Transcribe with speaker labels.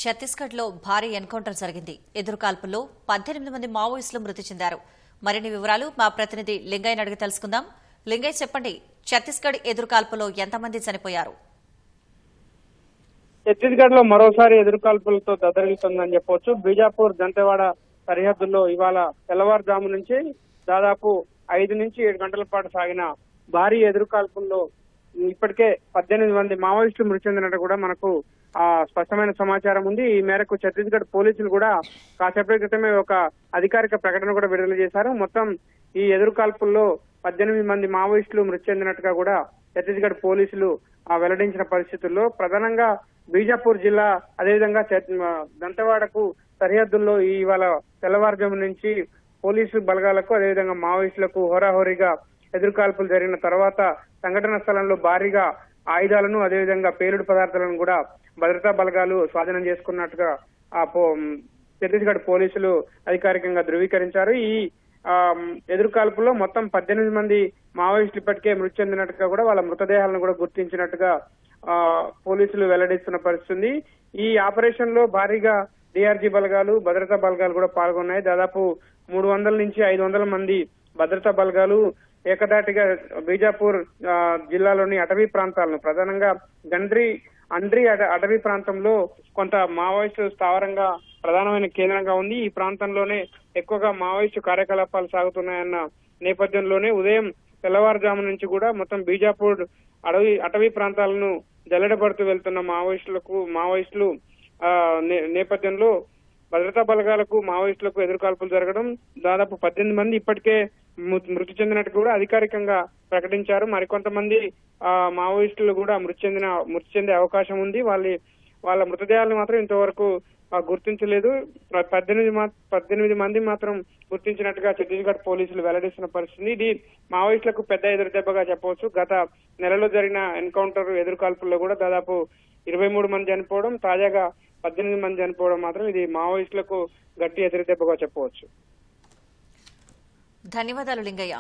Speaker 1: ఛత్తీస్గఢ్లో భారీ ఎన్కౌంటర్ జరిగింది. ఎదురుకాల్పుల్లో 18 మంది మావోయిస్టులు మృతి చెందారు. మరిన్ని వివరాలు మా ప్రతినిధి లింగయ్యని అడిగి తెలుసుకుందాం. లింగయ్య, చెప్పండి, ఛత్తీస్గఢ్ ఎదురుకాల్పులో ఎంతమంది చనిపోయారు?
Speaker 2: ఛత్తీస్గఢ్ లో మరోసారి ఎదురుకాల్పులతో దద్దరిల్లుతుందని చెప్పవచ్చు. బీజాపూర్ దంతెవాడ సరిహద్దుల్లో ఇవాళ తెల్లవారుజాము నుంచి దాదాపు 5 నుంచి 7 గంటల పాటు సాగిన భారీ ఎదురుకాల్పుల్లో ఇప్పటికే 18 మంది మావోయిస్టులు మృతి చెందినట్టు కూడా మనకు స్పష్టమైన సమాచారం ఉంది. ఈ మేరకు ఛత్తీస్గఢ్ పోలీసులు కూడా కాసేపటి క్రితమే ఒక అధికారిక ప్రకటన కూడా విడుదల చేశారు. మొత్తం ఈ ఎదురుకాల్పుల్లో 18 మంది మావోయిస్టులు మృతి చెందినట్టుగా కూడా ఛత్తీస్గఢ్ పోలీసులు వెల్లడించిన పరిస్థితుల్లో ప్రధానంగా బీజాపూర్ జిల్లా అదేవిధంగా దంతెవాడకు సరిహద్దుల్లో ఇవాళ తెల్లవారుజాము నుంచి పోలీసు బలగాలకు అదేవిధంగా మావోయిస్టులకు హోరాహోరీగా ఎదురుకాల్పులు జరిగిన తర్వాత సంఘటన స్థలంలో భారీగా ఆయుధాలను అదేవిధంగా పేలుడు పదార్థాలను కూడా భద్రతా బలగాలు స్వాధీనం చేసుకున్నట్టుగా ఛత్తీస్గఢ్ పోలీసులు అధికారికంగా ధృవీకరించారు. ఈ ఎదురుకాల్పుల్లో మొత్తం 18 మంది మావోయిస్టులు ఇప్పటికే మృతి చెందినట్టుగా కూడా వాళ్ళ మృతదేహాలను కూడా గుర్తించినట్టుగా పోలీసులు వెల్లడిస్తున్న పరిస్థితి. ఈ ఆపరేషన్ లో భారీగా డిఆర్జీ బలగాలు భద్రతా బలగాలు కూడా పాల్గొన్నాయి. దాదాపు 300 నుంచి 500 మంది భద్రతా బలగాలు ఏకదాటిగా బీజాపూర్ జిల్లాలోని అటవీ ప్రాంతాలను ప్రధానంగా అండ్రి అటవీ ప్రాంతంలో కొంత మావోయిస్టు స్థావరంగా ప్రధానమైన కేంద్రంగా ఉంది. ఈ ప్రాంతంలోనే ఎక్కువగా మావోయిస్టు కార్యకలాపాలు సాగుతున్నాయన్న నేపథ్యంలోనే ఉదయం తెల్లవారుజాము నుంచి కూడా మొత్తం బీజాపూర్ అటవీ ప్రాంతాలను జల్లెడపడుతూ వెళ్తున్న మావోయిస్టులు నేపథ్యంలో భద్రతా బలగాలకు మావోయిస్టులకు ఎదురుకాల్పులు జరగడం, దాదాపు 18 మంది ఇప్పటికే మృతి చెందినట్టు కూడా అధికారికంగా ప్రకటించారు. మరికొంతమంది మావోయిస్టులు కూడా మృతి చెందే అవకాశం ఉంది. వాళ్ళ మృతదేహాలను మాత్రం ఇంతవరకు గుర్తించలేదు. 18 మంది మాత్రం గుర్తించినట్టుగా ఛత్తీస్గఢ్ పోలీసులు వెల్లడిస్తున్న పరిస్థితి. ఇది మావోయిస్టులకు పెద్ద ఎదురు దెబ్బగా చెప్పవచ్చు. గత నెలలో జరిగిన ఎన్కౌంటర్ ఎదురుకాల్పుల్లో కూడా దాదాపు 23 మంది చనిపోవడం, తాజాగా 18 మంది చనిపోవడం మాత్రం ఇది మావోయిస్టులకు గట్టి ఎదురు దెబ్బగా చెప్పవచ్చు.
Speaker 1: ధన్యవాదాలు లింగయ్య.